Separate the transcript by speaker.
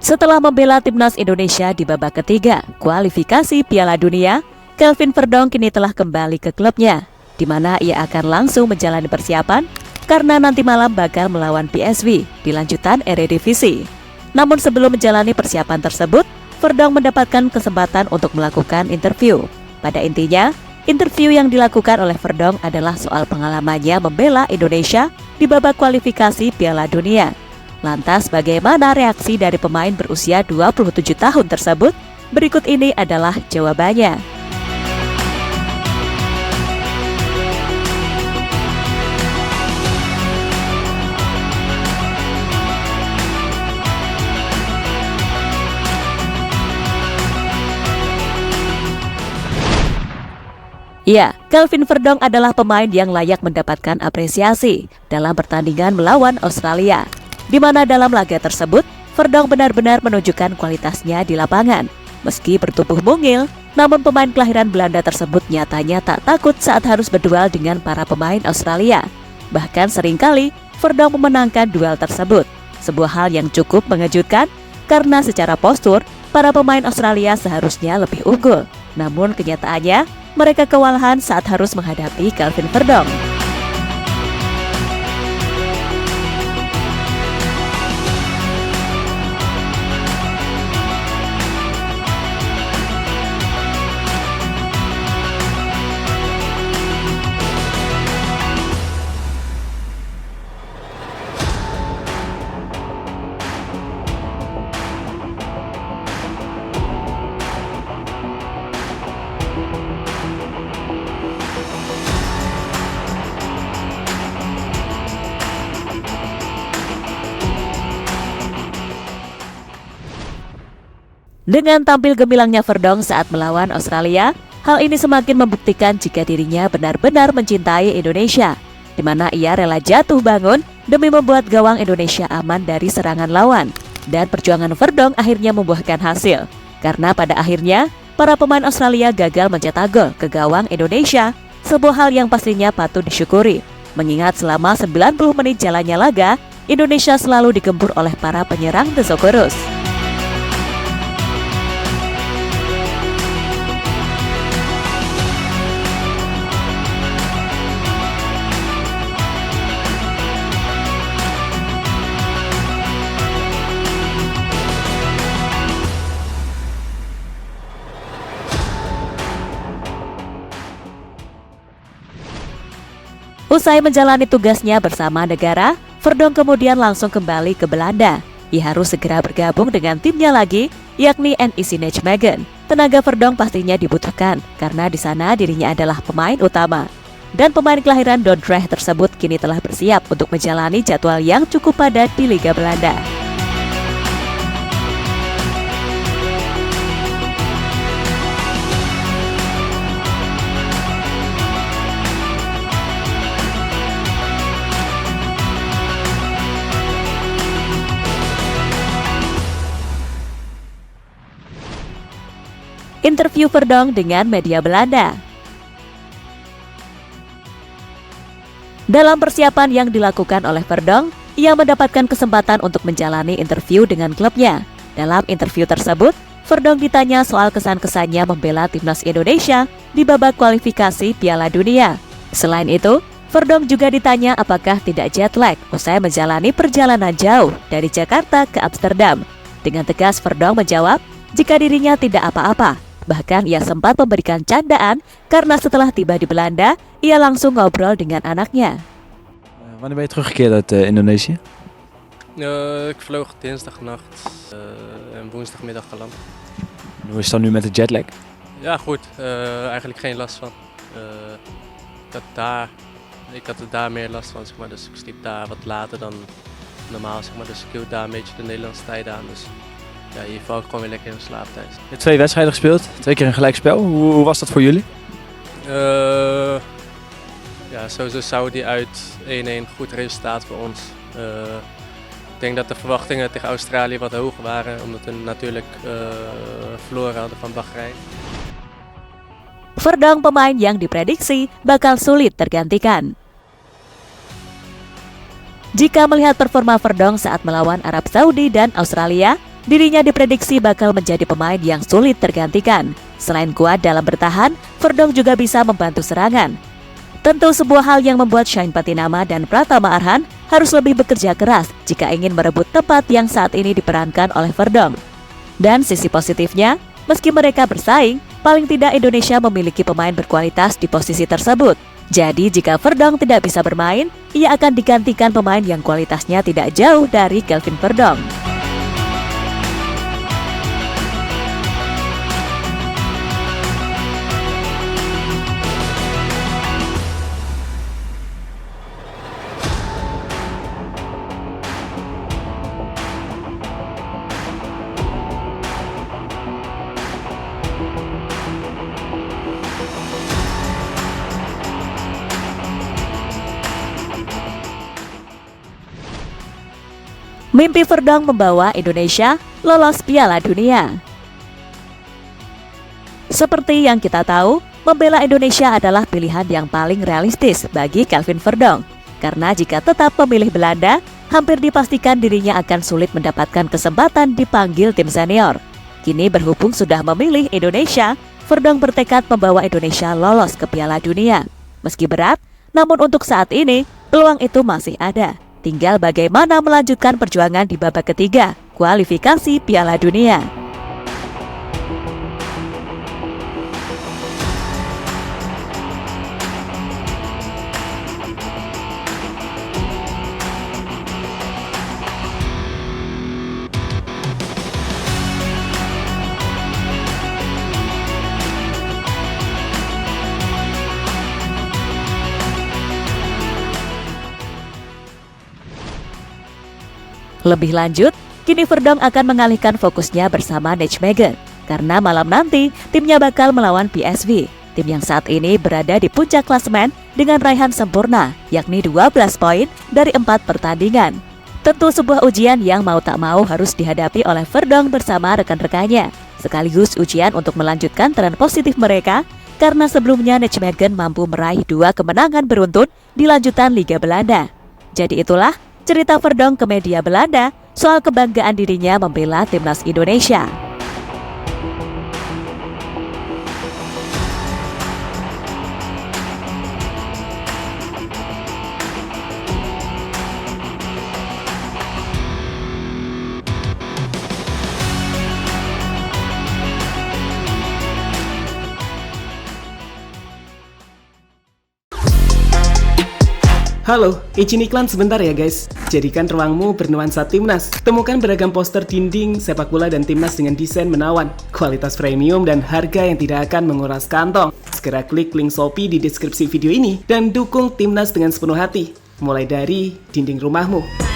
Speaker 1: Setelah membela timnas Indonesia di babak ketiga kualifikasi Piala Dunia, Kelvin Verdonk kini telah kembali ke klubnya, di mana ia akan langsung menjalani persiapan karena nanti malam bakal melawan PSV di lanjutan Eredivisie. Namun sebelum menjalani persiapan tersebut, Verdonk mendapatkan kesempatan untuk melakukan interview. Pada intinya, interview yang dilakukan oleh Verdonk adalah soal pengalamannya membela Indonesia di babak kualifikasi Piala Dunia. Lantas bagaimana reaksi dari pemain berusia 27 tahun tersebut? Berikut ini adalah jawabannya. Ya, Kelvin Verdonk adalah pemain yang layak mendapatkan apresiasi dalam pertandingan melawan Australia, di mana dalam laga tersebut, Verdonk benar-benar menunjukkan kualitasnya di lapangan. Meski bertubuh mungil, namun pemain kelahiran Belanda tersebut nyatanya tak takut saat harus berduel dengan para pemain Australia. Bahkan seringkali, Verdonk memenangkan duel tersebut. Sebuah hal yang cukup mengejutkan, karena secara postur, para pemain Australia seharusnya lebih unggul. Namun kenyataannya, mereka kewalahan saat harus menghadapi Kelvin Verdonk. Dengan tampil gemilangnya Verdonk saat melawan Australia, hal ini semakin membuktikan jika dirinya benar-benar mencintai Indonesia, di mana ia rela jatuh bangun demi membuat gawang Indonesia aman dari serangan lawan. Dan perjuangan Verdonk akhirnya membuahkan hasil, karena pada akhirnya para pemain Australia gagal mencetak gol ke gawang Indonesia, sebuah hal yang pastinya patut disyukuri, mengingat selama 90 menit jalannya laga, Indonesia selalu digempur oleh para penyerang The Socceroos. Usai menjalani tugasnya bersama negara, Verdonk kemudian langsung kembali ke Belanda. Ia harus segera bergabung dengan timnya lagi, yakni NEC Nijmegen. Tenaga Verdonk pastinya dibutuhkan, karena di sana dirinya adalah pemain utama. Dan pemain kelahiran Dordrecht tersebut kini telah bersiap untuk menjalani jadwal yang cukup padat di Liga Belanda. Interview Verdonk dengan media Belanda. Dalam persiapan yang dilakukan oleh Verdonk, ia mendapatkan kesempatan untuk menjalani interview dengan klubnya. Dalam interview tersebut, Verdonk ditanya soal kesan-kesannya membela timnas Indonesia di babak kualifikasi Piala Dunia. Selain itu, Verdonk juga ditanya apakah tidak jet lag usai menjalani perjalanan jauh dari Jakarta ke Amsterdam. Dengan tegas Verdonk menjawab jika dirinya tidak apa-apa. Bahkan ia sempat memberikan candaan karena setelah tiba di Belanda, ia langsung ngobrol dengan anaknya.
Speaker 2: Wanneer ben je teruggekeerd uit Indonesië?
Speaker 3: Ik vloog dinsdagnacht en woensdagmiddag geland.
Speaker 2: Hoe is het dan nu met de jetlag?
Speaker 3: Ja, goed. Eigenlijk geen last van. Ik had er daar meer last van, zeg maar. Dus ik sliep daar wat later dan normaal, zeg maar. Dus ik hield daar een beetje de Nederlandse tijden aan. Dus ja, hier val ik gewoon weer lekker in slaap thuis.
Speaker 2: Je hebt 2 wedstrijden gespeeld, 2 keer een gelijkspel. Hoe was dat voor jullie?
Speaker 3: Ja, sowieso Saudi uit 1-1 goed resultaat voor ons. Ik denk dat de verwachtingen tegen Australië wat hoger waren, omdat we natuurlijk verloren hadden van Bahrein.
Speaker 1: Verdonk pemain yang diprediksi bakal sulit tergantikan. Jika melihat performa Verdonk saat melawan Arab Saudi dan Australia, dirinya diprediksi bakal menjadi pemain yang sulit tergantikan. Selain kuat dalam bertahan, Verdonk juga bisa membantu serangan. Tentu sebuah hal yang membuat Shane Patinama dan Pratama Arhan harus lebih bekerja keras jika ingin merebut tempat yang saat ini diperankan oleh Verdonk. Dan sisi positifnya, meski mereka bersaing, paling tidak Indonesia memiliki pemain berkualitas di posisi tersebut. Jadi jika Verdonk tidak bisa bermain, ia akan digantikan pemain yang kualitasnya tidak jauh dari Kelvin Verdonk. Mimpi Verdonk membawa Indonesia lolos Piala Dunia. Seperti yang kita tahu, membela Indonesia adalah pilihan yang paling realistis bagi Kelvin Verdonk. Karena jika tetap memilih Belanda, hampir dipastikan dirinya akan sulit mendapatkan kesempatan dipanggil tim senior. Kini berhubung sudah memilih Indonesia, Verdonk bertekad membawa Indonesia lolos ke Piala Dunia. Meski berat, namun untuk saat ini, peluang itu masih ada. Tinggal bagaimana melanjutkan perjuangan di babak ketiga, kualifikasi Piala Dunia. Lebih lanjut, kini Verdonk akan mengalihkan fokusnya bersama Nijmegen karena malam nanti timnya bakal melawan PSV, tim yang saat ini berada di puncak klasemen dengan raihan sempurna, yakni 12 poin dari 4 pertandingan. Tentu sebuah ujian yang mau tak mau harus dihadapi oleh Verdonk bersama rekan-rekannya, sekaligus ujian untuk melanjutkan tren positif mereka karena sebelumnya Nijmegen mampu meraih 2 kemenangan beruntun di lanjutan Liga Belanda. Jadi itulah cerita Verdonk ke media Belanda soal kebanggaan dirinya membela timnas Indonesia.
Speaker 4: Halo, izin iklan sebentar ya guys. Jadikan ruangmu bernuansa timnas. Temukan beragam poster dinding, sepak bola dan timnas dengan desain menawan, kualitas premium dan harga yang tidak akan menguras kantong. Segera klik link Shopee di deskripsi video ini dan dukung timnas dengan sepenuh hati. Mulai dari dinding rumahmu.